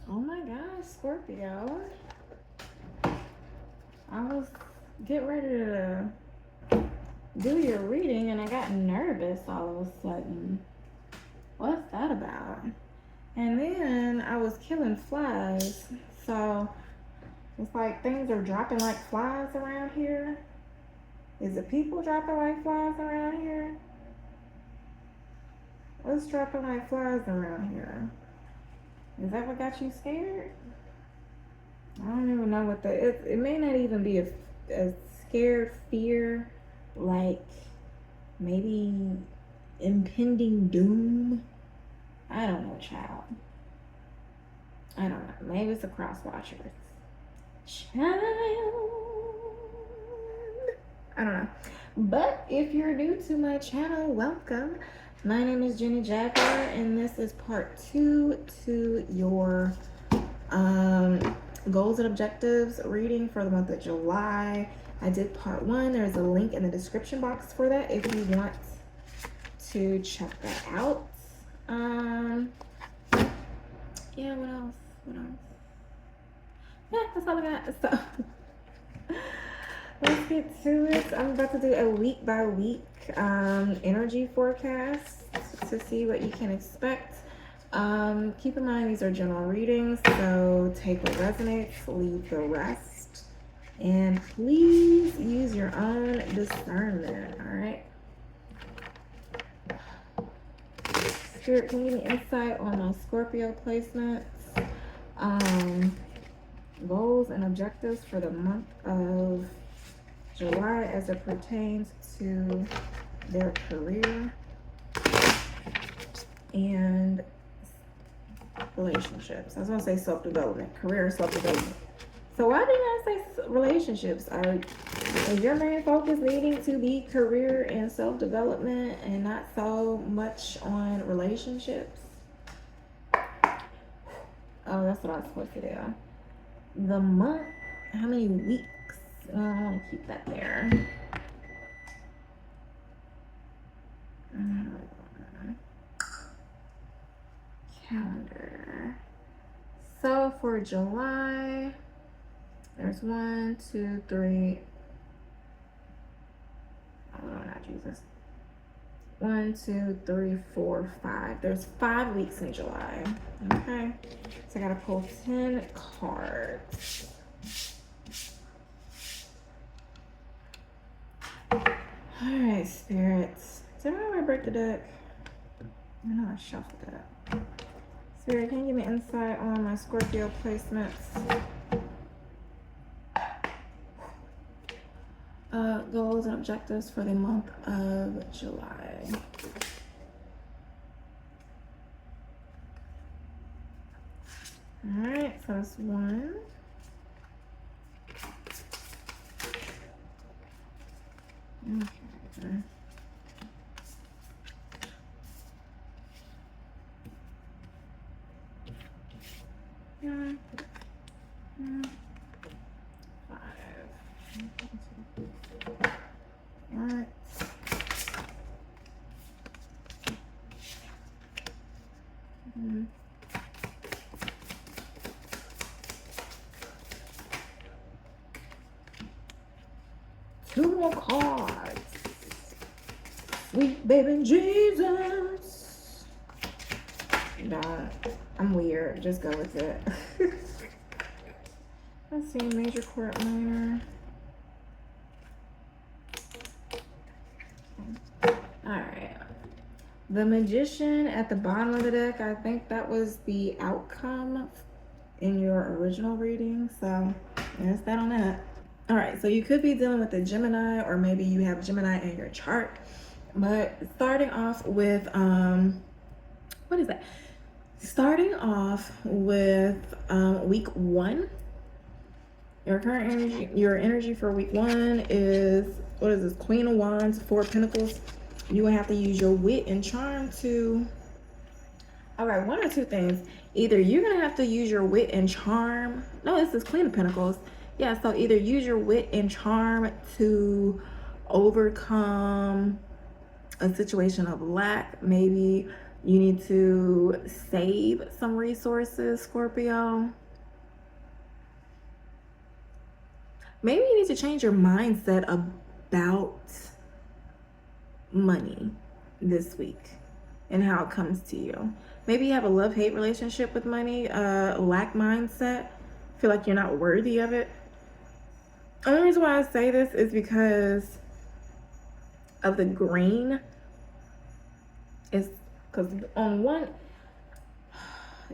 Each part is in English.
Oh my gosh, Scorpio. I was getting ready to do your reading and I got nervous all of a sudden. What's that about? And then I was killing flies. So it's like things are dropping like flies around here. Is it people dropping like flies around here? What's dropping like flies around here? Is that what got you scared? I don't even know what it may not even be a scared fear, like maybe impending doom. I don't know, child. I don't know. Maybe it's a cross watcher. Child. I don't know. But if you're new to my channel, welcome. My name is Jenny Jaguar, and this is part 2 to your goals and objectives reading for the month of July. I did part 1. There's a link in the description box for that if you want to check that out. Yeah, what else? Yeah, that's all I got. So let's get to it. I'm about to do a week by week energy forecast to see what you can expect. Keep in mind these are general readings, so take what resonates, leave the rest, and please use your own discernment. All right. Spirit, can you give me insight on my Scorpio placements? Goals and objectives for the month of July as it pertains to their career and relationships. I was going to say self-development, career self-development. So why didn't I say relationships? Is your main focus needing to be career and self-development and not so much on relationships? Oh, that's what I was supposed to do. The month, how many weeks? I want to keep that there. Calendar. So for July, there's 1, 2, 3. Oh, not Jesus. 1, 2, 3, 4, 5. There's 5 weeks in July. Okay. So I gotta pull 10 cards. Alright, spirits. Did I already break the deck? I know I shuffled it. Spirit, can you give me insight on my Scorpio placements? Goals and objectives for the month of July. Alright, so that's 1. Okay. 9, 5. Alright. Two more cards. Sweet baby Jesus. Nah, I'm weird. Just go with it. Let's see, major chord, minor. Alright. The Magician at the bottom of the deck, I think that was the outcome in your original reading. So, there's that on that. Alright, so you could be dealing with a Gemini, or maybe you have Gemini in your chart. But starting off with, what is that? Starting off with week 1. Your current energy, your energy for week 1 is, what is this? Queen of Wands, 4 of Pentacles. You will have to use your wit and charm to, all right, 1 or 2 things. Either you're going to have to use your wit and charm. No, this is Queen of Pentacles. Yeah, so either use your wit and charm to overcome a situation of lack, maybe You need to save some resources, Scorpio. Maybe you need to change your mindset about money this week and how it comes to you. Maybe you have a love-hate relationship with money, lack mindset, feel like you're not worthy of it. The only reason why I say this is because of the green. Is because on one,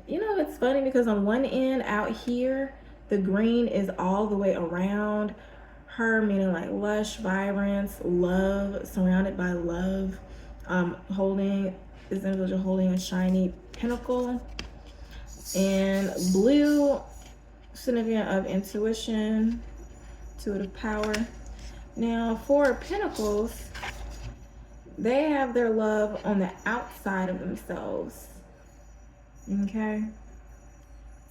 it's funny because on one end out here, the green is all the way around her, meaning like lush, vibrance, love, surrounded by love, holding this individual holding a shiny pinnacle, and blue, significant of intuition, intuitive power. Now, Four of Pentacles, they have their love on the outside of themselves, okay?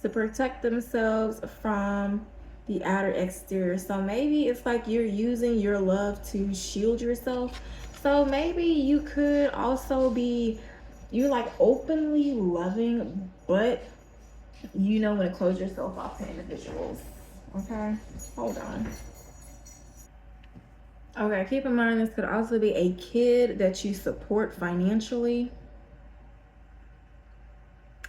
To protect themselves from the outer exterior. So maybe it's like you're using your love to shield yourself. So maybe you could also be, you like openly loving, but you know when to close yourself off to individuals. Okay, hold on. Okay, keep in mind this could also be a kid that you support financially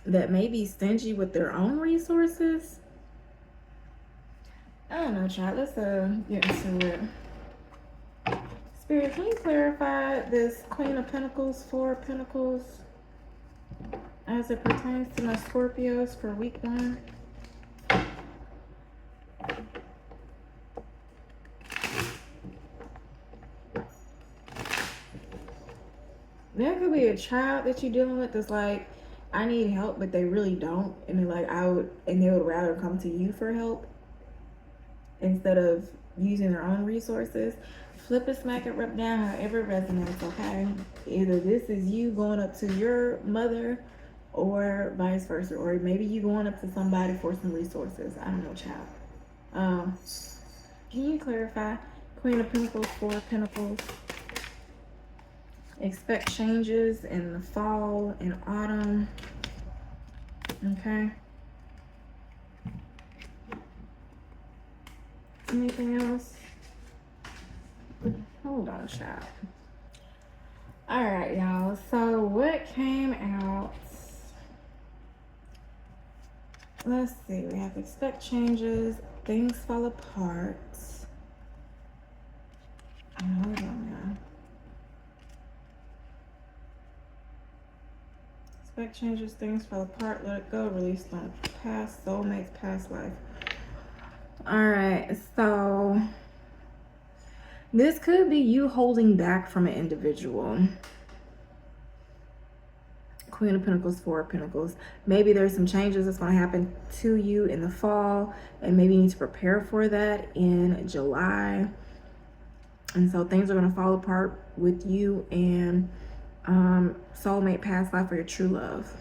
that may be stingy with their own resources. I don't know, child. Let's get into it. Spirit, can you clarify this Queen of Pentacles, Four of Pentacles, as it pertains to my Scorpios for week 1? There could be a child that you're dealing with that's like, I need help, but they really don't, and they're like, they would rather come to you for help instead of using their own resources. Flip it, smack it, rub down, however it resonates, okay? Either this is you going up to your mother or vice versa, or maybe you going up to somebody for some resources. I don't know, child. Can you clarify Queen of Pentacles, Four of Pentacles? Expect changes in the fall and autumn, okay? Anything else? Hold on, child. All right, y'all. So what came out? Let's see. We have expect changes. Things fall apart. Hold on, y'all. Expect changes. Things fall apart. Let it go. Release them. Past soulmates. Past life. All right. So this could be you holding back from an individual. Queen of Pentacles, Four of Pentacles. Maybe there's some changes that's going to happen to you in the fall, and maybe you need to prepare for that in July. And so things are going to fall apart with you and soulmate, past life, or your true love.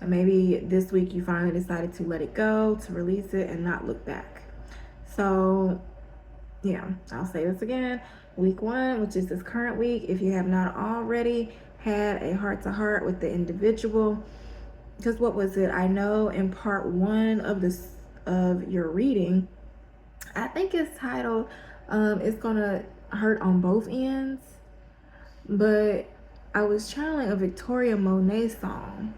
And maybe this week you finally decided to let it go, to release it, and not look back. So yeah, I'll say this again. Week 1, which is this current week, if you have not already had a heart-to-heart with the individual, because what was it? I know in part 1 of your reading, I think it's titled it's gonna hurt on both ends, but I was channeling a Victoria Monet song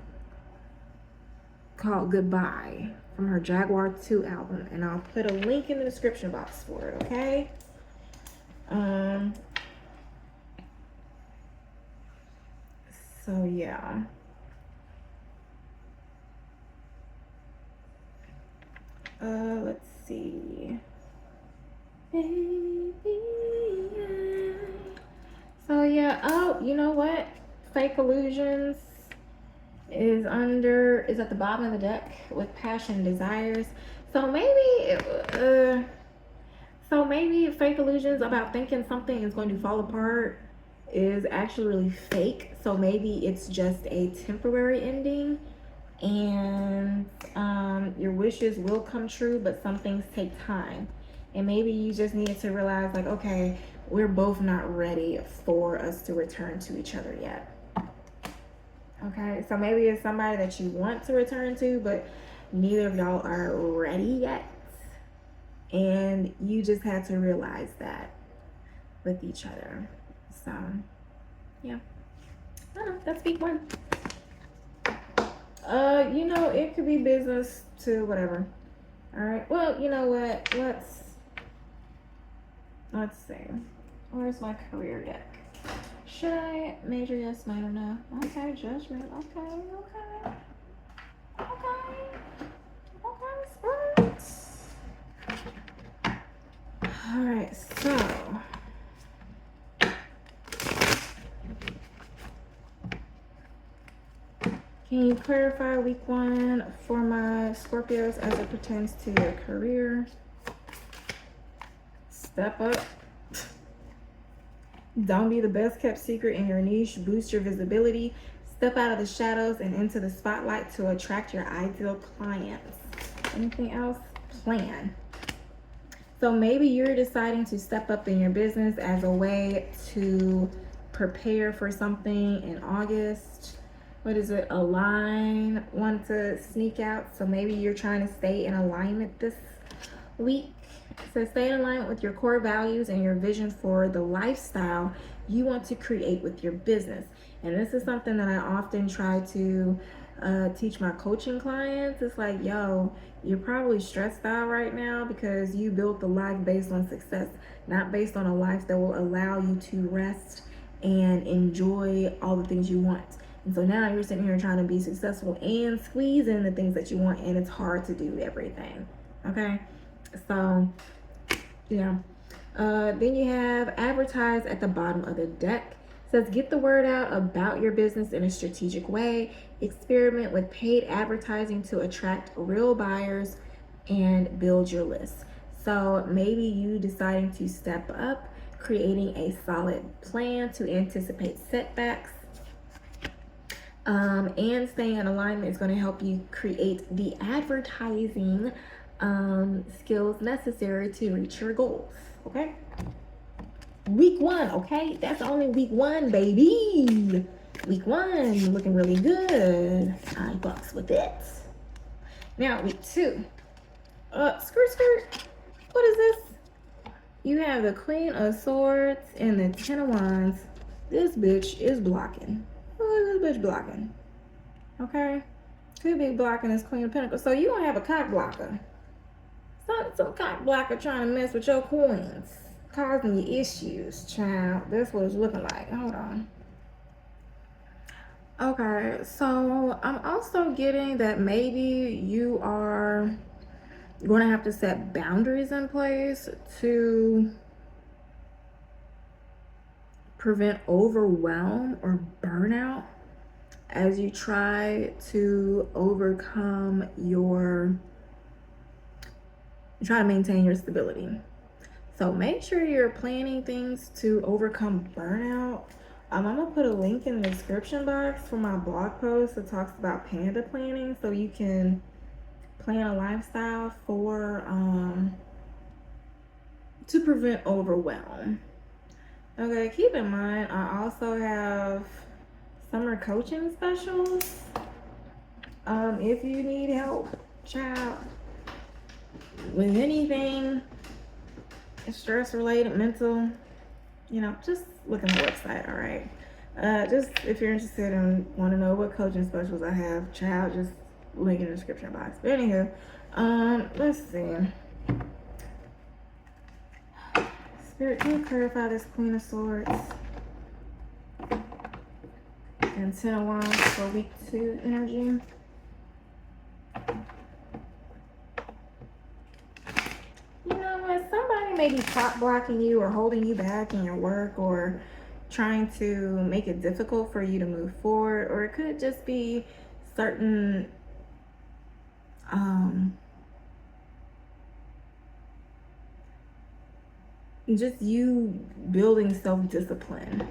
called Goodbye from her Jaguar 2 album, and I'll put a link in the description box for it, okay? So yeah. Let's see. Baby, yeah. So yeah, oh, you know what? Fake Illusions is at the bottom of the deck with Passion Desires. So maybe Fake Illusions about thinking something is going to fall apart is actually really fake. So maybe it's just a temporary ending, and your wishes will come true, but some things take time. And maybe you just needed to realize, like, okay, we're both not ready for us to return to each other yet. Okay, so maybe it's somebody that you want to return to, but neither of y'all are ready yet. And you just had to realize that with each other. So, yeah. I don't know. That's week one. You know, it could be business to whatever. All right. Well, you know what? Let's see. Where's my career deck? Should I major? Yes, minor, no. Okay, judgment. Okay, okay, okay, okay. Sports. All right. So. Can you clarify week one for my Scorpios as it pertains to your career? Step up. Don't be the best kept secret in your niche. Boost your visibility. Step out of the shadows and into the spotlight to attract your ideal clients. Anything else? Plan. So maybe you're deciding to step up in your business as a way to prepare for something in August. What is it? Align, want to sneak out. So maybe you're trying to stay in alignment this week. So stay in alignment with your core values and your vision for the lifestyle you want to create with your business. And this is something that I often try to teach my coaching clients. It's like, yo, you're probably stressed out right now because you built the life based on success, not based on a life that will allow you to rest and enjoy all the things you want. And so now you're sitting here trying to be successful and squeeze in the things that you want, and it's hard to do everything. Okay? So, yeah. Then you have advertise at the bottom of the deck. It says get the word out about your business in a strategic way. Experiment with paid advertising to attract real buyers and build your list. So maybe you deciding to step up, creating a solid plan to anticipate setbacks. And staying in alignment is going to help you create the advertising skills necessary to reach your goals. Okay, week one. Okay, that's only week one, baby. Week one looking really good. I bucks with it. Now week two. Skirt. What is this? You have the Queen of Swords and the Ten of Wands. This bitch is blocking. Who is this bitch blocking? Okay, could be blocking this Queen of Pentacles. So you don't have a cock blocker. Some cock blocker trying to mess with your coins, causing you issues, child. That's what it's looking like. Hold on. Okay, so I'm also getting that maybe you are going to have to set boundaries in place to prevent overwhelm or burnout as you try to try to maintain your stability. So make sure you're planning things to overcome burnout. I'm gonna put a link in the description box for my blog post that talks about panda planning, so you can plan a lifestyle for to prevent overwhelm. Okay, keep in mind I also have summer coaching specials. If you need help, child, with anything stress related, mental, just look at my website. All right. Just if you're interested and want to know what coaching specials I have, child, just link in the description box. But anywho, let's see. Spirit, can you clarify this Queen of Swords and Ten of Wands for week 2 energy? Somebody may be top blocking you or holding you back in your work or trying to make it difficult for you to move forward, or it could just be certain just you building self-discipline.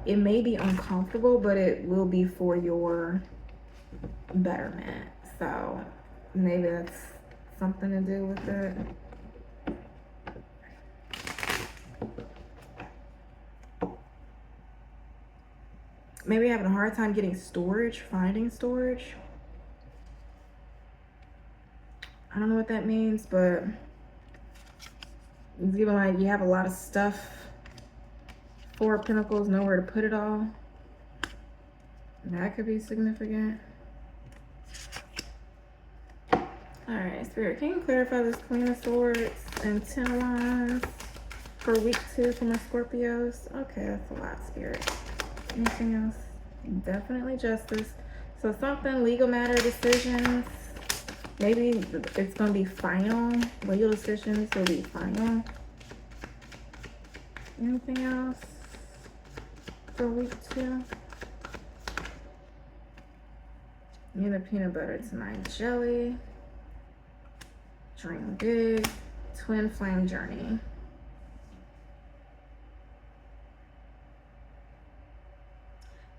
It may be uncomfortable, but it will be for your betterment. So maybe that's something to do with it. maybe having a hard time getting storage, finding storage. I don't know what that means, but it's giving like you have a lot of stuff. Four of Pentacles, nowhere to put it all. That could be significant. Alright, Spirit, can you clarify this Queen of Swords and 10 of Wands for week 2 for my Scorpios? Okay, that's a lot, Spirit. Anything else? Definitely Justice. So something, legal matter, decisions. Maybe it's going to be final. Legal decisions will be final. Anything else for week 2? Give the peanut butter to my jelly. Dream big. Twin flame journey.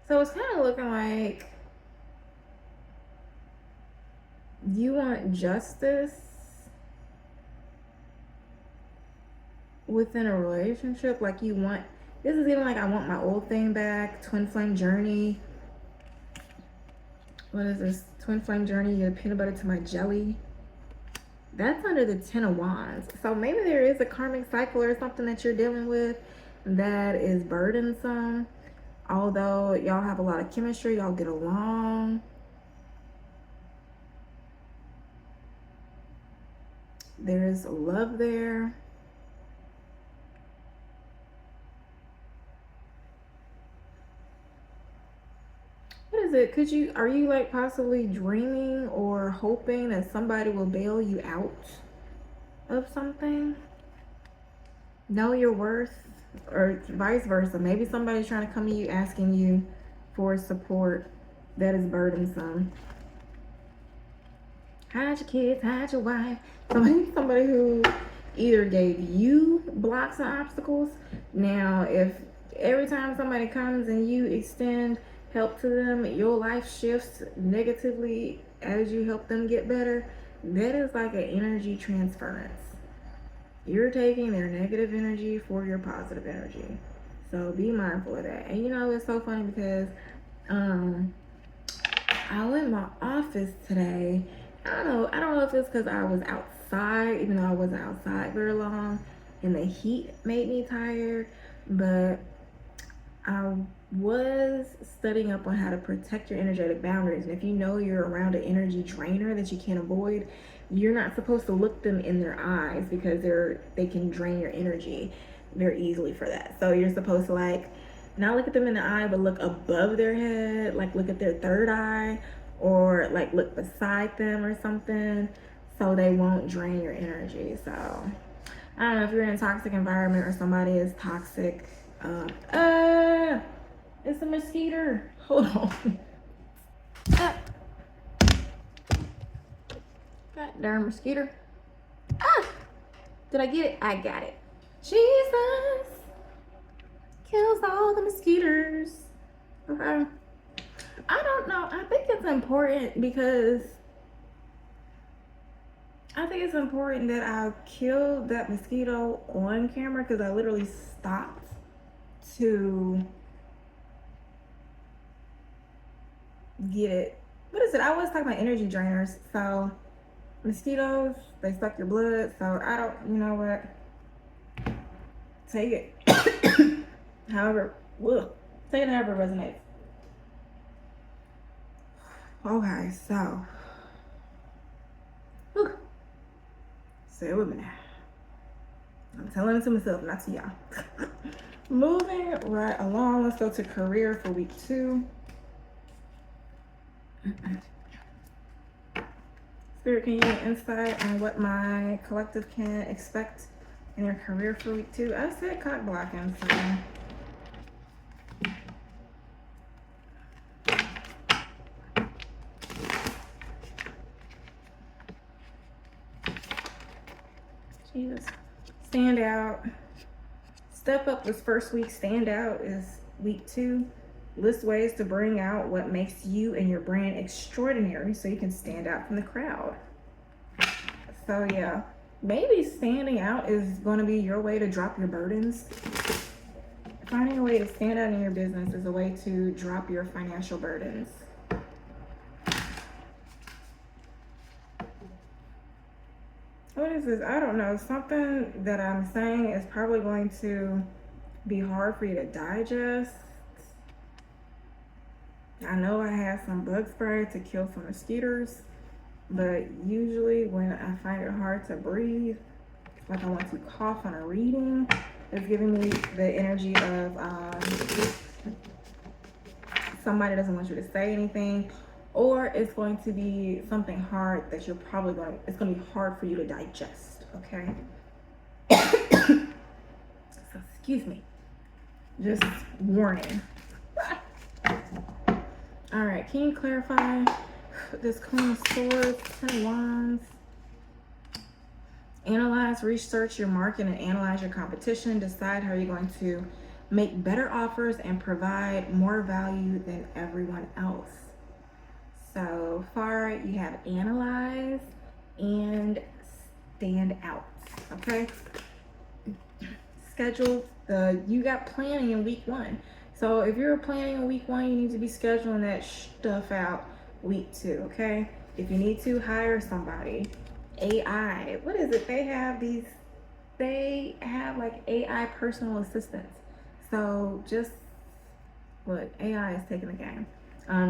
So it's kind of looking like you want justice within a relationship. Like you want, this is even like I want my old thing back. Twin flame journey. What is this? Twin flame journey. You give peanut butter to my jelly. That's under the 10 of Wands. So maybe there is a karmic cycle or something that you're dealing with that is burdensome. Although y'all have a lot of chemistry, y'all get along. There is love there. What is it? Are you like possibly dreaming or hoping that somebody will bail you out of something? Know your worth, or vice versa. Maybe somebody's trying to come to you asking you for support that is burdensome. Hide your kids, hide your wife. Somebody who either gave you blocks and obstacles. Now, if every time somebody comes and you extend help to them, your life shifts negatively as you help them get better, that is like an energy transference. You're taking their negative energy for your positive energy. So be mindful of that. And you know, it's so funny because I was in my office today. I don't know if it's because I was outside, even though I wasn't outside very long, and the heat made me tired, but I was studying up on how to protect your energetic boundaries. And if you know you're around an energy drainer that you can't avoid, you're not supposed to look them in their eyes because they can drain your energy very easily for that. So you're supposed to like not look at them in the eye, but look above their head, like look at their third eye, or like look beside them or something, so they won't drain your energy. So I don't know if you're in a toxic environment or somebody is toxic. It's a mosquito. Hold on. God darn mosquito. Did I get it? I got it. Jesus kills all the mosquitoes. Okay. I don't know. I think it's important because I think it's important that I killed that mosquito on camera because I literally stopped to get it. What is it? I always talk about energy drainers. So mosquitoes, they suck your blood. So I don't, you know what? Take it. However, take it however it resonates. Okay, so say it with me now. I'm telling it to myself, not to y'all. Moving right along, let's go to career for week 2. Spirit, can you give me insight on what my collective can expect in their career for week 2? I said cock blocking, so Jesus. Stand out. Step up was first week. Stand out is week 2. List ways to bring out what makes you and your brand extraordinary so you can stand out from the crowd. So yeah, maybe standing out is going to be your way to drop your burdens Finding a way to stand out in your business is a way to drop your financial burdens. What is this? I don't know. Something that I'm saying is probably going to be hard for you to digest. I know I have some bug spray to kill some mosquitoes, but usually when I find it hard to breathe, like I want to cough on a reading, it's giving me the energy of somebody doesn't want you to say anything, or it's going to be something hard that it's going to be hard for you to digest, okay? So, excuse me. Just warning. All right, can you clarify this Queen of Swords, Ten of Wands? Analyze, research your market, and analyze your competition. Decide how you're going to make better offers and provide more value than everyone else. So far, you have analyze and stand out. Okay. Schedule you got planning in week 1. So if you're planning in week 1, you need to be scheduling that stuff out week 2. Okay. If you need to hire somebody, AI, what is it? They have like AI personal assistants. So just look, AI is taking the game.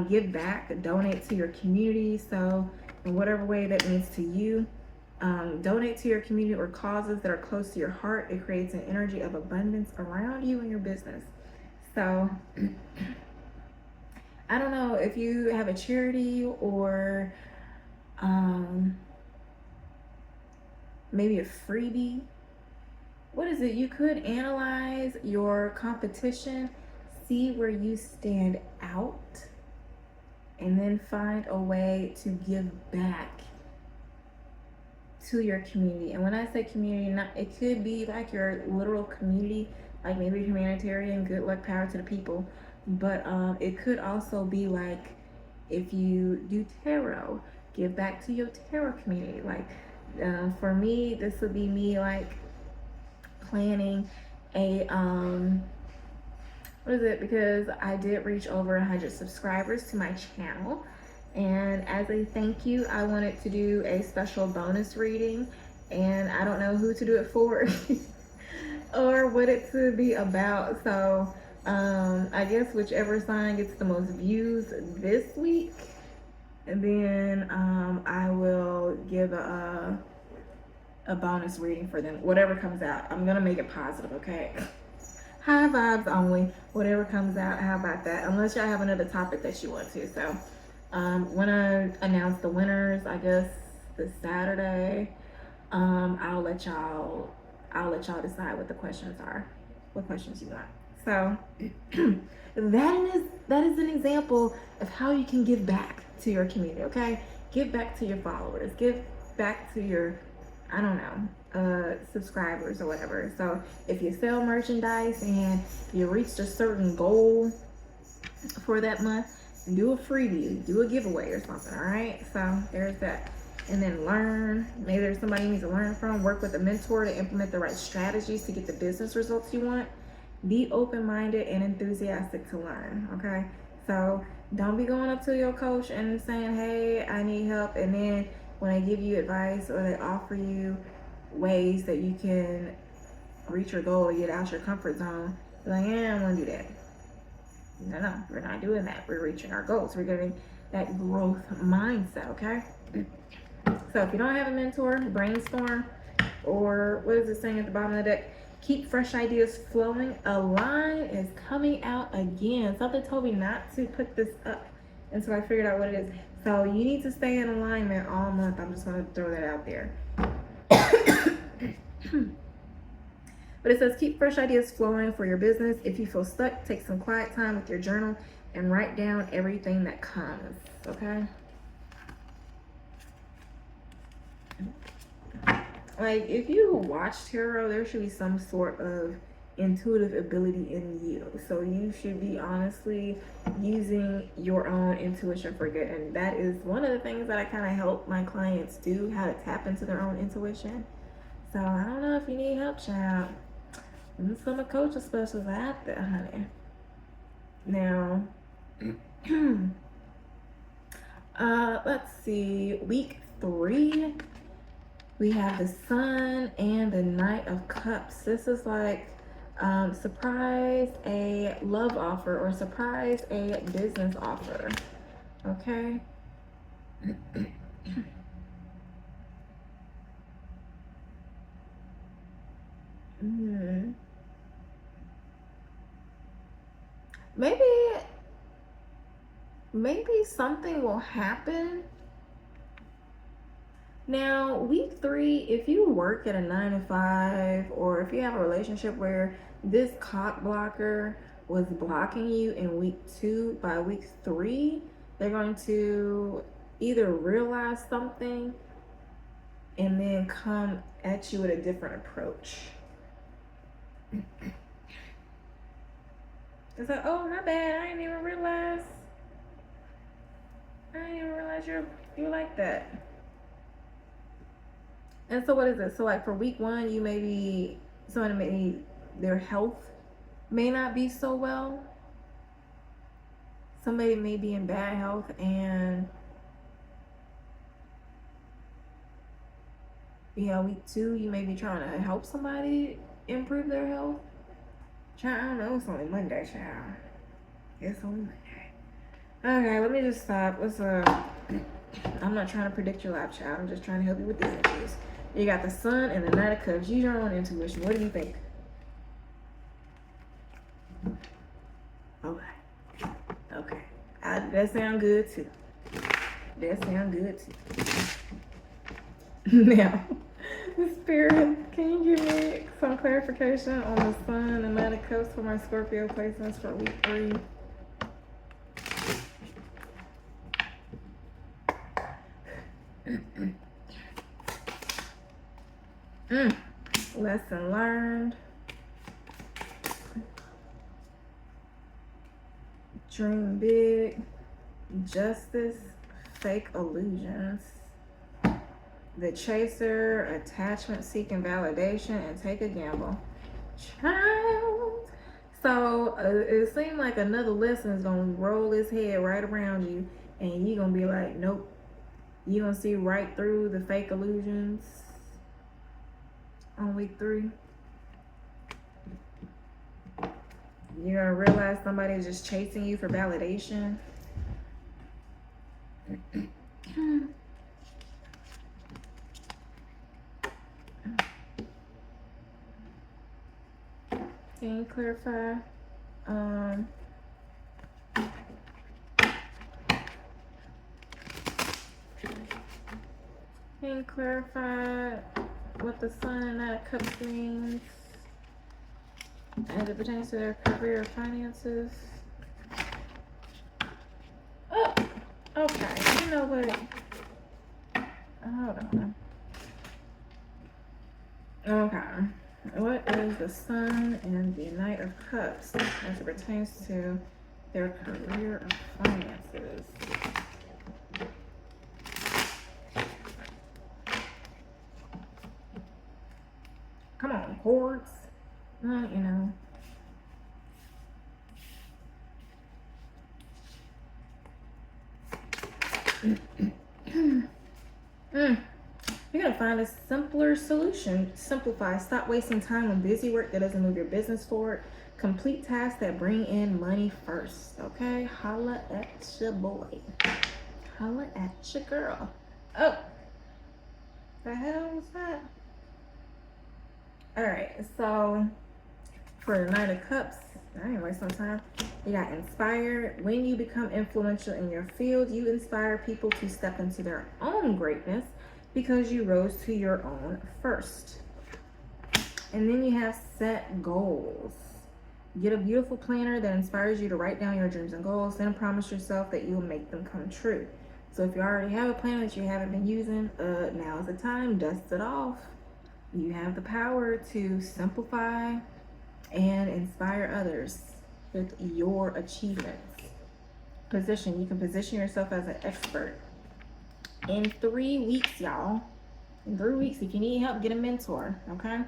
Give back, donate to your community. So in whatever way that means to you, donate to your community or causes that are close to your heart. It creates an energy of abundance around you and your business. So I don't know if you have a charity or maybe a freebie. What is it? You could analyze your competition, see where you stand out, and then find a way to give back to your community. And when I say community, it could be like your literal community, like maybe humanitarian, good luck, power to the people. But it could also be like if you do tarot, give back to your tarot community. Like for me, this would be me like planning a what is it, because I did reach over 100 subscribers to my channel, and as a thank you I wanted to do a special bonus reading, and I don't know who to do it for or what it to be about. So I guess whichever sign gets the most views this week, and then I will give a bonus reading for them, whatever comes out. I'm gonna make it positive, okay? High vibes only, whatever comes out. How about that? Unless y'all have another topic that you want to. So when I announce the winners, I guess this Saturday, I'll let y'all decide what the questions are, what questions you want. So that is an example of how you can give back to your community. Okay, give back to your followers, give back to your, I don't know, subscribers or whatever. So if you sell merchandise and you reached a certain goal for that month, do a freebie, do a giveaway or something. All right, so there's that. And then learn. Maybe there's somebody you need to learn from. Work with a mentor to implement the right strategies to get the business results you want. Be open-minded and enthusiastic to learn. Okay, so don't be going up to your coach and saying, hey, I need help, and then when they give you advice or they offer you ways that you can reach your goal or get out your comfort zone, you're like, yeah, I don't want to do that. No, we're not doing that. We're reaching our goals. We're getting that growth mindset, okay? So if you don't have a mentor, brainstorm, or what is it saying at the bottom of the deck? Keep fresh ideas flowing. A line is coming out again. Something told me not to put this up until I figured out what it is. So you need to stay in alignment all month. I'm just going to throw that out there. But it says keep fresh ideas flowing for your business. If you feel stuck, take some quiet time with your journal and write down everything that comes. Okay? Like, if you watch tarot, there should be some sort of intuitive ability in you. So you should be honestly using your own intuition for good. And that is one of the things that I kind of help my clients do, how to tap into their own intuition. So I don't know if you need help, child. And some coaching specials out there, honey. Now, let's see. Week 3, we have the Sun and the Knight of Cups. This is like surprise a love offer or surprise a business offer. Okay. Maybe something will happen. Now, week 3, if you work at a 9 to 5, or if you have a relationship where this cock blocker was blocking you in week 2, by week 3, they're going to either realize something and then come at you with a different approach. It's like, oh, my bad, I didn't even realize you're like that. And so what is it? So like for week 1, you their health may not be so well. Somebody may be in bad health, and week 2, you may be trying to help somebody improve their health. Child, I don't know, it's only Monday, child. It's only Monday. Okay, let me just stop. I'm not trying to predict your life, child. I'm just trying to help you with these issues. You got the Sun and the Knight of Cups. Use your own intuition. What do you think? Okay. That sound good too. Now, Spirit, can you give me some clarification on the Sun and Knight of Cups for my Scorpio placements for week 3? Lesson learned. Dream big. Justice. Fake illusions. The Chaser. Attachment seeking validation and take a gamble. Child. So it seemed like another lesson is gonna roll his head right around you, and you're gonna be like, nope. You're gonna see right through the fake illusions on week 3. You're gonna realize somebody is just chasing you for validation. Can you clarify? Can you clarify what the Sun and Knight of Cups means as it pertains to their career or finances? Oh, okay. You know what? Hold on. Okay. What is the Sun and the Knight of Cups as it pertains to their career or finances? Come on, chords. You're gonna find a simpler solution. Simplify. Stop wasting time on busy work that doesn't move your business forward. Complete tasks that bring in money first. Okay? Holla at your boy. Holla at your girl. Oh. The hell was that? Alright, so for the Knight of Cups, I ain't waste no time. You got inspired. When you become influential in your field, you inspire people to step into their own greatness because you rose to your own first. And then you have set goals. Get a beautiful planner that inspires you to write down your dreams and goals, then promise yourself that you'll make them come true. So if you already have a planner that you haven't been using, now is the time. Dust it off. You have the power to simplify and inspire others with your achievements. You can position yourself as an expert. In 3 weeks, y'all. In 3 weeks, if you need help, get a mentor, okay?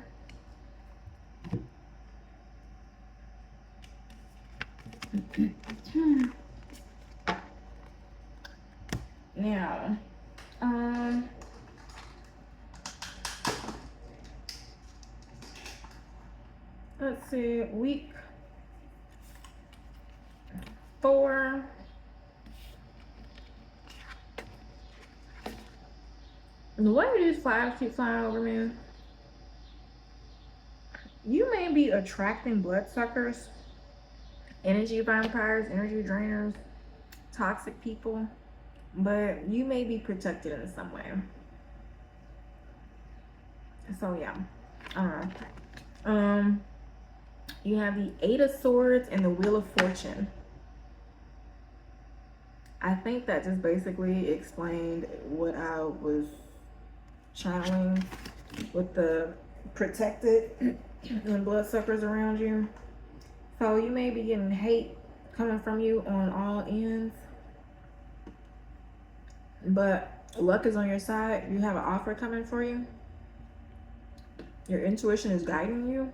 Now, let's see, week 4. The way these flies keep flying over me, you may be attracting bloodsuckers, energy vampires, energy drainers, toxic people, but you may be protected in some way. So yeah, I don't know. You have the 8 of Swords and the Wheel of Fortune. I think that just basically explained what I was channeling with the protected and bloodsuckers around you. So you may be getting hate coming from you on all ends, but luck is on your side. You have an offer coming for you. Your intuition is guiding you.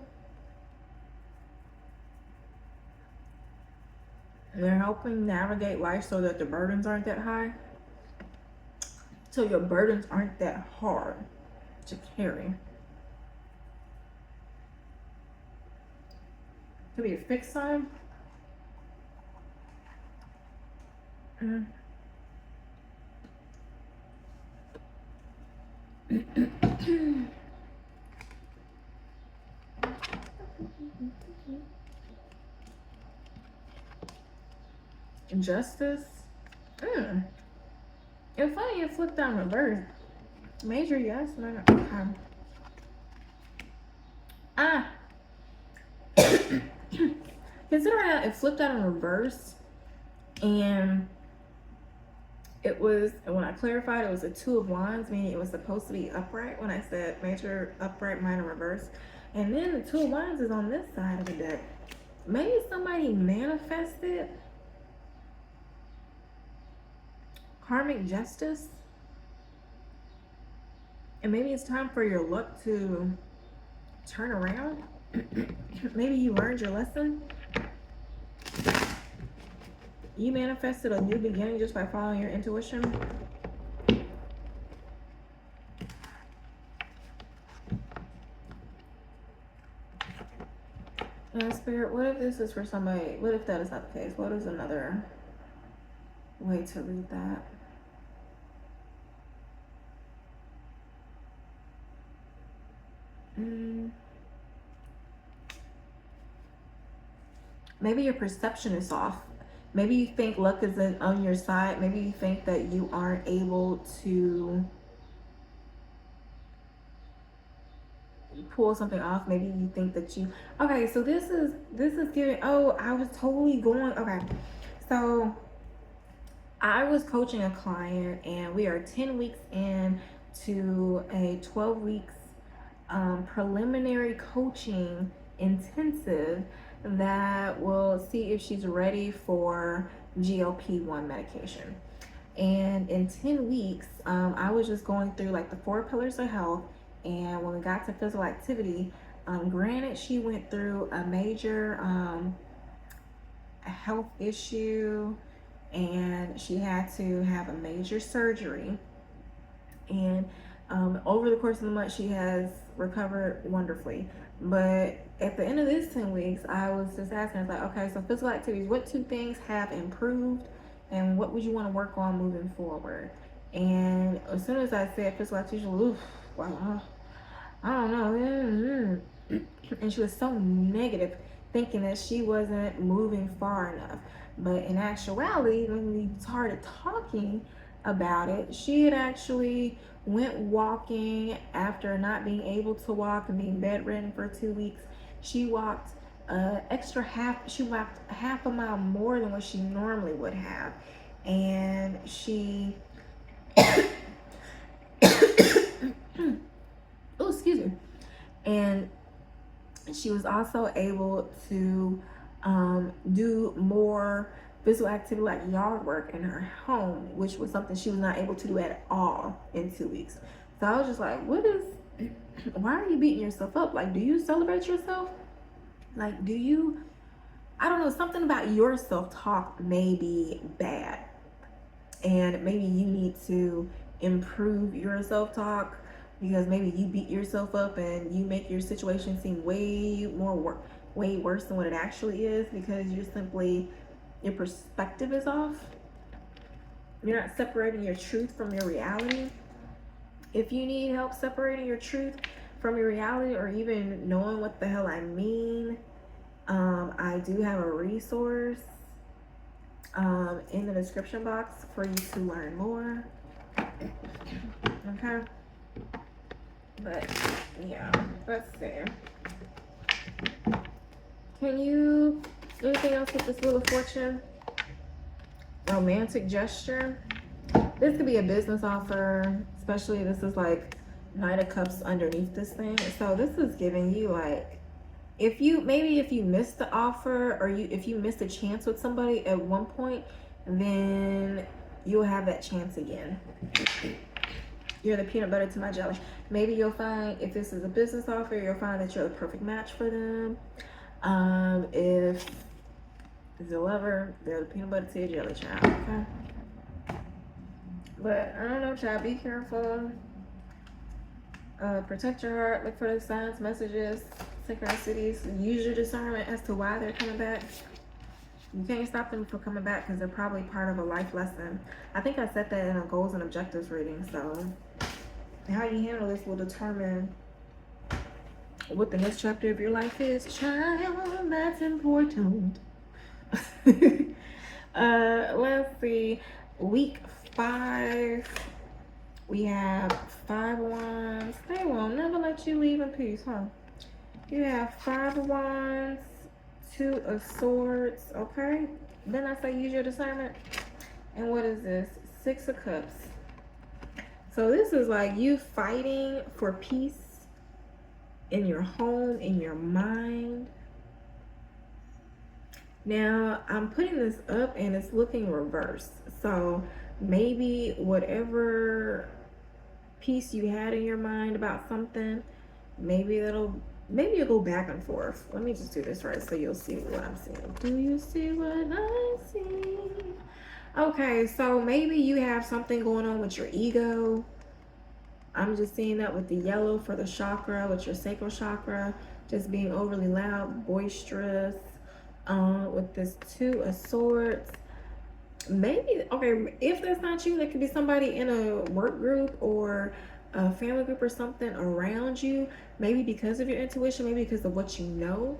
They're helping navigate life so that the burdens aren't that high. So your burdens aren't that hard to carry. Could be a fixed sign. Justice. It's funny it flipped down reverse. Major, yes, minor. Okay. Consider how it flipped out in reverse, and it was, when I clarified, it was a 2 of Wands, meaning it was supposed to be upright when I said major, upright, minor, reverse. And then the 2 of Wands is on this side of the deck. Maybe somebody manifested karmic justice, and maybe it's time for your luck to turn around. Maybe you learned your lesson. You manifested a new beginning just by following your intuition. And Spirit, what if this is for somebody? What if that is not the case? What is another way to read that? Maybe your perception is off. Maybe you think luck isn't on your side. Maybe you think that you aren't able to pull something off. Maybe you think that you, okay, so this is giving, oh, I was totally going, okay. So I was coaching a client, and we are 10 weeks in to a 12 weeks preliminary coaching intensive that will see if she's ready for GLP-1 medication. And in 10 weeks, I was just going through like the 4 pillars of health. And when we got to physical activity, granted, she went through a major health issue, and she had to have a major surgery. And over the course of the month, she has recovered wonderfully. But at the end of this 10 weeks, I was just asking, I was like, okay, so physical activities, what 2 things have improved, and what would you want to work on moving forward? And as soon as I said physical activities, wow, I don't know. And she was so negative, thinking that she wasn't moving far enough. But in actuality, when we started talking about it, she had actually went walking after not being able to walk and being bedridden for 2 weeks. She walked she walked half a mile more than what she normally would have. And she oh, excuse me. And she was also able to do more physical activity like yard work in her home, which was something she was not able to do at all in 2 weeks. So I was just like, why are you beating yourself up? Like, do you celebrate yourself? Like, do you I don't know, something about your self-talk may be bad, and maybe you need to improve your self-talk, because maybe you beat yourself up and you make your situation seem way worse than what it actually is, because your perspective is off. You're not separating your truth from your reality. If you need help separating your truth from your reality, or even knowing what the hell I mean, I do have a resource in the description box for you to learn more. Okay. But yeah, let's see. Can you, anything else with this Wheel of Fortune? Romantic gesture. This could be a business offer, especially this is like Knight of Cups underneath this thing. So this is giving you like, if you missed the offer, or if you missed a chance with somebody at one point, then you'll have that chance again. You're the peanut butter to my jelly. Maybe you'll find, if this is a business offer, you'll find that you're the perfect match for them. If it's a lover, they're the peanut butter to your jelly, child. Okay. But I don't know, child. Be careful. Protect your heart. Look for the signs, messages, synchronicities. Use your discernment as to why they're coming back. You can't stop them from coming back, because they're probably part of a life lesson. I think I said that in a goals and objectives reading. So how you handle this will determine what the next chapter of your life is, child. That's important. Let's see. Week 5. We have 5 of Wands. They won't never let you leave in peace, huh? You have 5 of Wands, 2 of Swords. Okay. Then I say use your discernment. And what is this? 6 of Cups. So this is like you fighting for peace in your home, in your mind. Now I'm putting this up and it's looking reversed. So maybe whatever peace you had in your mind about something, maybe you'll go back and forth. Let me just do this right so you'll see what I'm seeing. Do you see what I see? Okay, so maybe you have something going on with your ego. I'm just seeing that with the yellow for the chakra, with your sacral chakra, just being overly loud, boisterous. With this 2 of Swords. Maybe, okay, if that's not you, that could be somebody in a work group or a family group or something around you. Maybe because of your intuition, maybe because of what you know.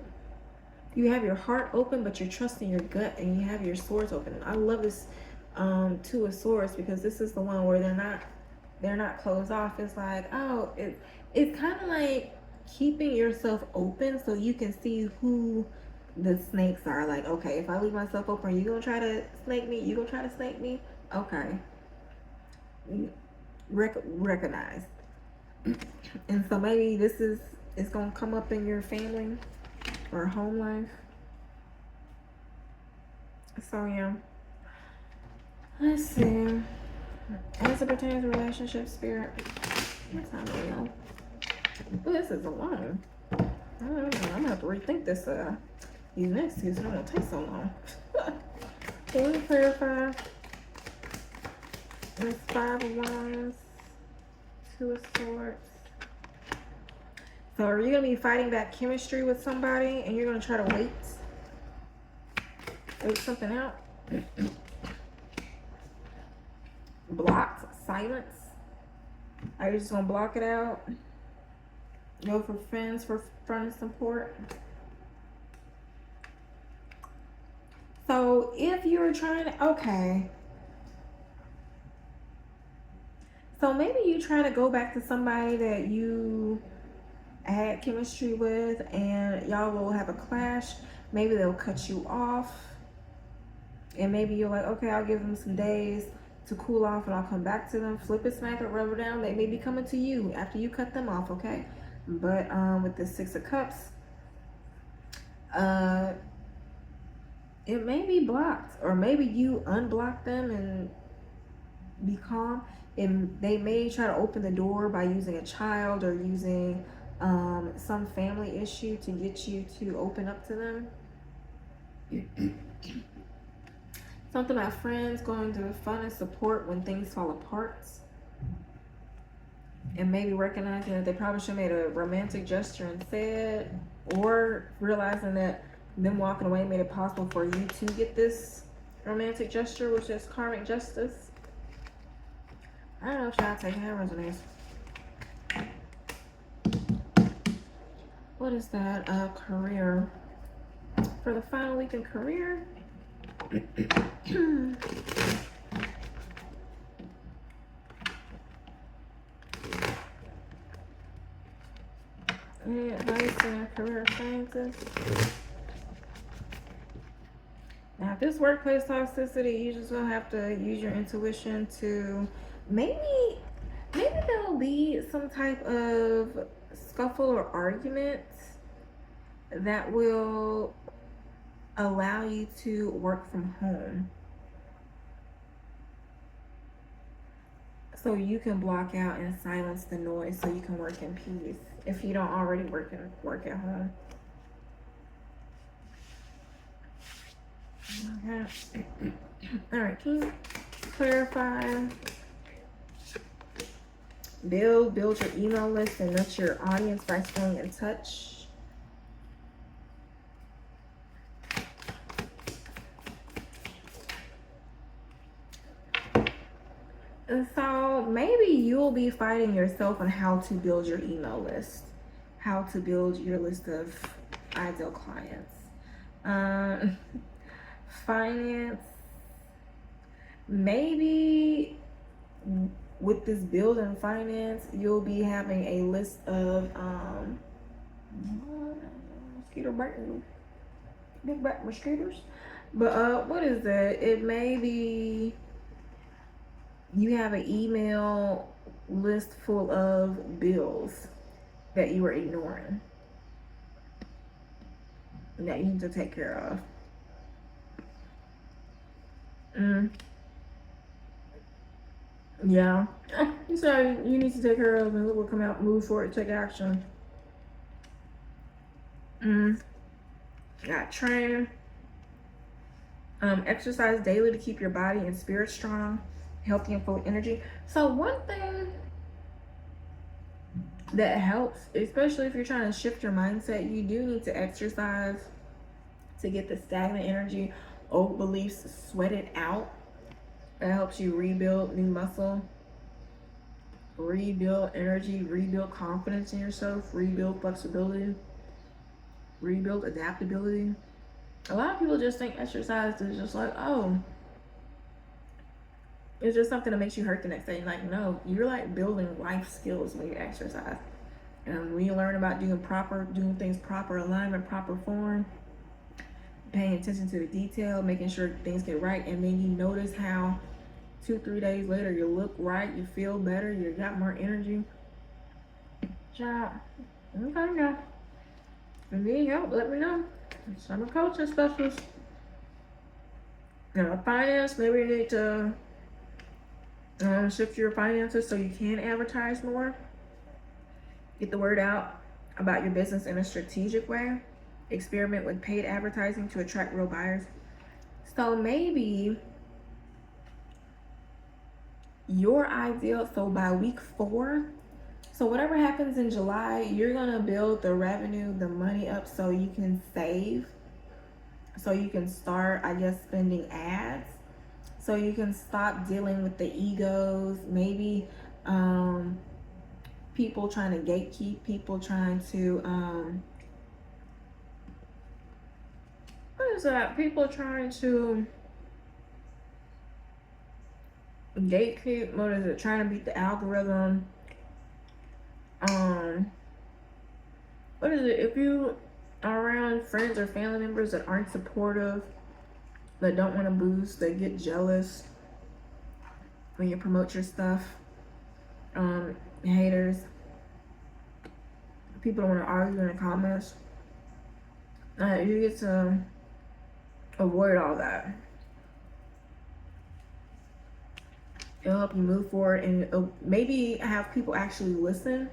You have your heart open, but you're trusting your gut, and you have your swords open. I love this 2 of Swords, because this is the one where they're not closed off. It's like, oh, it's kind of like keeping yourself open so you can see who the snakes are. Like, okay, if I leave myself open, you gonna try to snake me? You gonna try to snake me? Okay. Recognize. And so maybe it's gonna come up in your family or home life. So yeah. Let's see. As it pertains to relationship, spirit. That's not real. Oh, this is a one. I don't know. I'm gonna have to rethink this these next 2, so it won't take so long. Can we clarify? There's 5 of Wands, 2 of Swords. So are you gonna be fighting back chemistry with somebody, and you're gonna try to wait something out? Blocked, silence. Are you just gonna block it out? Go for friends for front and support. So if you're trying to, okay. So maybe you try to go back to somebody that you had chemistry with, and y'all will have a clash. Maybe they'll cut you off. And maybe you're like, okay, I'll give them some days to cool off and I'll come back to them. Flip it, smack it, rubber down. They may be coming to you after you cut them off, okay? But with the 6 of Cups, it may be blocked, or maybe you unblock them and be calm. And they may try to open the door by using a child or using some family issue to get you to open up to them. Something about friends going through fun and support when things fall apart. And maybe recognizing that they probably should have made a romantic gesture instead. Or realizing that them walking away made it possible for you to get this romantic gesture, which is karmic justice. I don't know if y'all taking that resonates. What is that? Career. For the final week in career. Any advice in career finances? Now, if this workplace toxicity, you just gonna have to use your intuition to maybe there'll be some type of scuffle or argument that will allow you to work from home. So you can block out and silence the noise so you can work in peace if you don't already work at home. Okay. All right, can you clarify? Build your email list and nurture your audience by staying in touch. And so maybe you'll be fighting yourself on how to build your email list, how to build your list of ideal clients. Finance, maybe with this build and finance, you'll be having a list of mosquito biting, big bat mosquitoes. But what is that? It may be you have an email list full of bills that you were ignoring that you need to take care of. Yeah. You said you need to take care of, and look what come out, move forward, take action. Got train. Exercise daily to keep your body and spirit strong, healthy and full of energy. So one thing that helps, especially if you're trying to shift your mindset, you do need to exercise to get the stagnant energy, old beliefs sweated out. That helps you rebuild new muscle, rebuild energy, rebuild confidence in yourself, rebuild flexibility, rebuild adaptability. A lot of people just think exercise is just like, oh, it's just something that makes you hurt the next day. Like, no, you're like building life skills when you exercise. And when you learn about doing things proper alignment, proper form, paying attention to the detail, making sure things get right, and then you notice how 2-3 days later you look right, you feel better, you got more energy. Job. Okay, now. If you need help, let me know. I'm a coaching specialist. Now, finance, maybe you need to shift your finances so you can advertise more. Get the word out about your business in a strategic way. Experiment with paid advertising to attract real buyers. So maybe your ideal, so by week 4, so whatever happens in July, you're gonna build the revenue, the money up so you can save, so you can start, I guess, spending ads, so you can stop dealing with the egos, maybe people trying to gatekeep, people trying to what is that? People trying to gatekeep, what is it? Trying to beat the algorithm. What is it? If you are around friends or family members that aren't supportive, that don't want to boost, that get jealous when you promote your stuff, haters, people don't want to argue in the comments, you get to avoid all that. It'll help you move forward, and maybe have people actually listen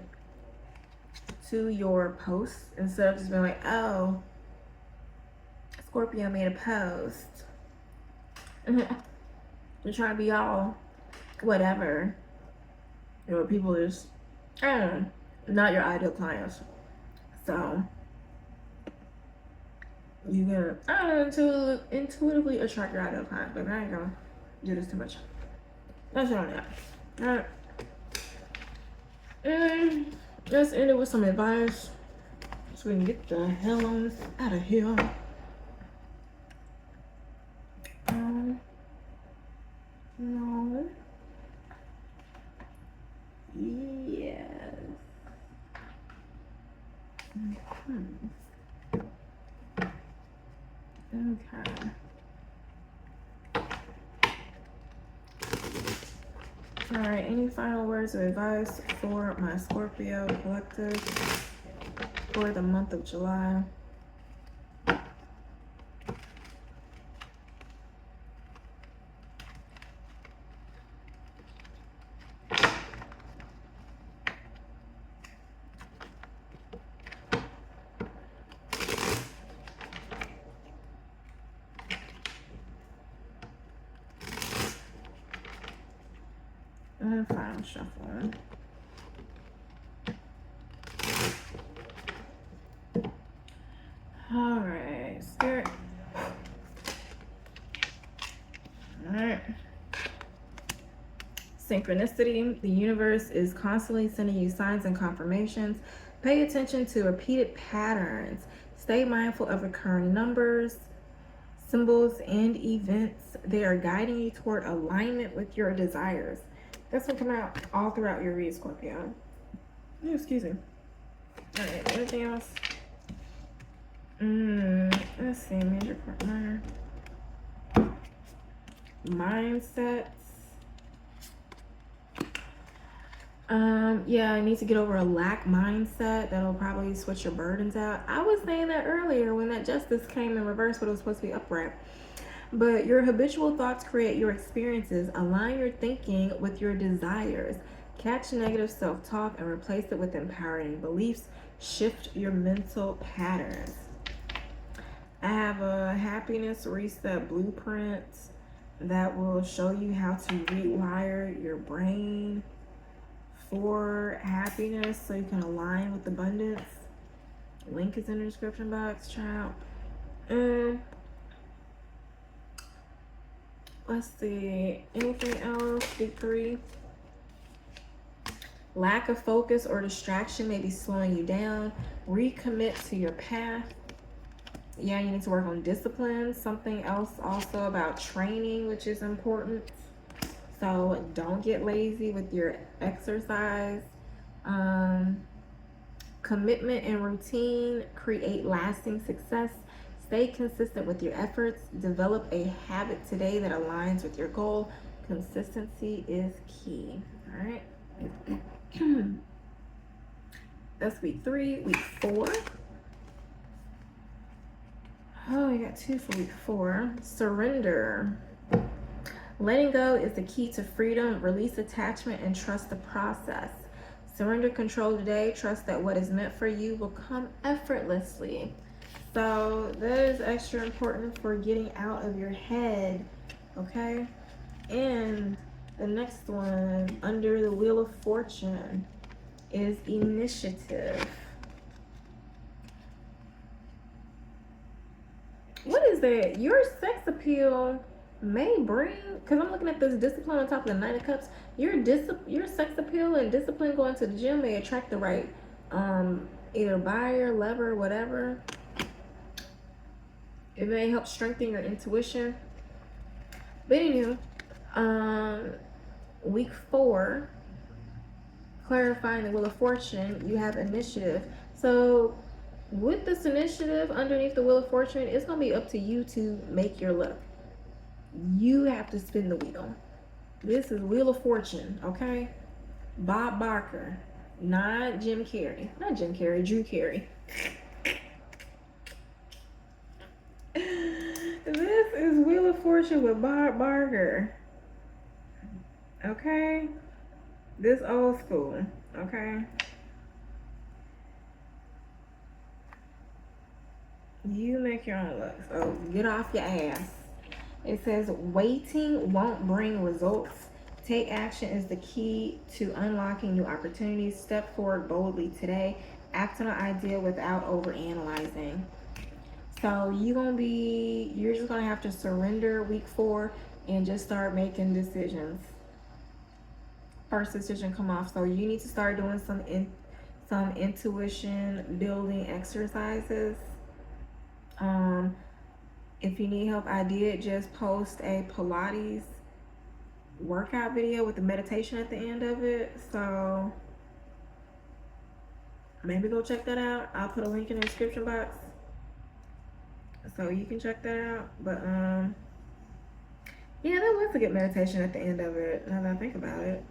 to your posts instead of just being like, oh, Scorpio made a post. They're trying to be all whatever. You know, people is, I don't know, not your ideal clients. So you gonna, I don't know, intuitively attract your ideal clients, but I ain't gonna do this too much. That's all that. Alright. And let's end it with some advice so we can get the hell on out of here. No. Yes. Okay. All right, any final words of advice for my Scorpio collective for the month of July? And final shuffle. All right, Spirit. All right. Synchronicity. The universe is constantly sending you signs and confirmations. Pay attention to repeated patterns. Stay mindful of recurring numbers, symbols, and events. They are guiding you toward alignment with your desires. That's what come out all throughout your read, Scorpio. Oh, excuse me. All right, anything else? Let's see, major part, minor. Mindsets. Yeah, I need to get over a lack mindset. That'll probably switch your burdens out. I was saying that earlier when that justice came in reverse, but it was supposed to be upright. But your habitual thoughts create your experiences. Align your thinking with your desires. Catch negative self-talk and replace it with empowering beliefs. Shift your mental patterns. I have a happiness reset blueprint that will show you how to rewire your brain for happiness so you can align with abundance. Link is in the description box, child. Let's see, anything else? Big three. Lack of focus or distraction may be slowing you down. Recommit to your path. Yeah, you need to work on discipline. Something else also about training, which is important. So don't get lazy with your exercise. Commitment and routine create lasting success. Stay consistent with your efforts. Develop a habit today that aligns with your goal. Consistency is key. All right. That's week 3. Week 4. Oh, we got 2 for week 4. Surrender. Letting go is the key to freedom. Release attachment and trust the process. Surrender control today. Trust that what is meant for you will come effortlessly. So that is extra important for getting out of your head, okay? And the next one, under the Wheel of Fortune, is initiative. What is that? Your sex appeal may bring, because I'm looking at this discipline on top of the Knight of Cups, your sex appeal and discipline going to the gym may attract the right either buyer, lover, whatever. It may help strengthen your intuition. But anywho, week 4, clarifying the Wheel of Fortune, you have initiative. So with this initiative underneath the Wheel of Fortune, it's going to be up to you to make your luck. You have to spin the wheel. This is Wheel of Fortune, okay? Bob Barker, not Jim Carrey. Not Jim Carrey, Drew Carey. This is Wheel of Fortune with Bob Barker. Okay? This old school, okay? You make your own luck. So get off your ass. It says waiting won't bring results. Take action is the key to unlocking new opportunities. Step forward boldly today. Act on an idea without overanalyzing. So you're just gonna have to surrender week 4 and just start making decisions. First decision come off. So you need to start doing some intuition building exercises. If you need help, I did just post a Pilates workout video with the meditation at the end of it. So maybe go check that out. I'll put a link in the description box so you can check that out. But yeah, that was a good meditation at the end of it, now that I think about it.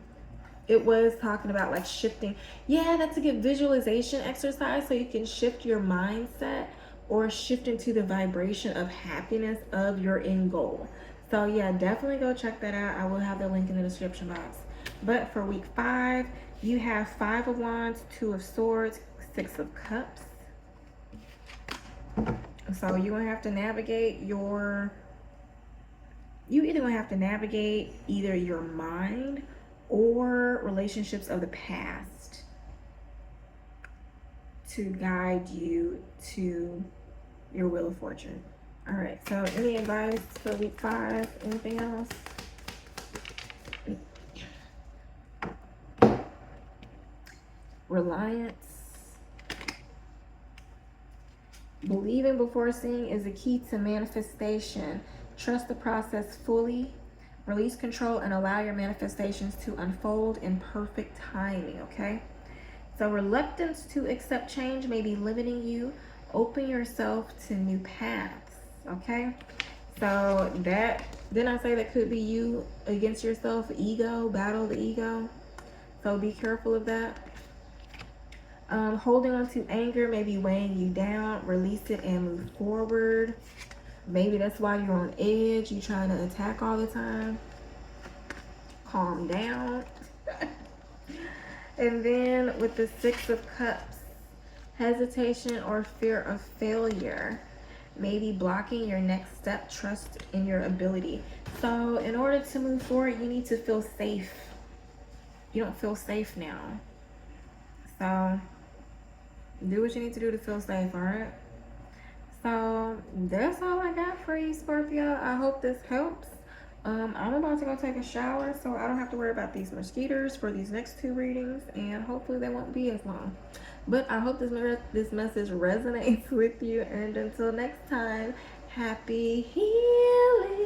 It was talking about like shifting. Yeah, that's a good visualization exercise so you can shift your mindset or shift into the vibration of happiness of your end goal. So yeah, definitely go check that out. I will have the link in the description box. But for week 5, you have 5 of Wands, 2 of Swords, 6 of Cups. So you're gonna have to navigate your either your mind or relationships of the past to guide you to your wheel of fortune. All right, so any advice for week 5? Anything else? Reliance. Believing before seeing is a key to manifestation. Trust the process fully. Release control and allow your manifestations to unfold in perfect timing, okay? So reluctance to accept change may be limiting you. Open yourself to new paths, okay? So then I say that could be you against yourself, ego, battle the ego. So be careful of that. Holding on to anger may be weighing you down. Release it and move forward. Maybe that's why you're on edge. You're trying to attack all the time. Calm down. And then with the 6 of Cups, hesitation or fear of failure may be blocking your next step. Trust in your ability. So in order to move forward, you need to feel safe. You don't feel safe now. So do what you need to do to feel safe, all right? So that's all I got for you, Scorpio. I hope this helps. I'm about to go take a shower so I don't have to worry about these mosquitoes for these next 2 readings, and hopefully they won't be as long. But I hope this message resonates with you, and until next time, happy healing.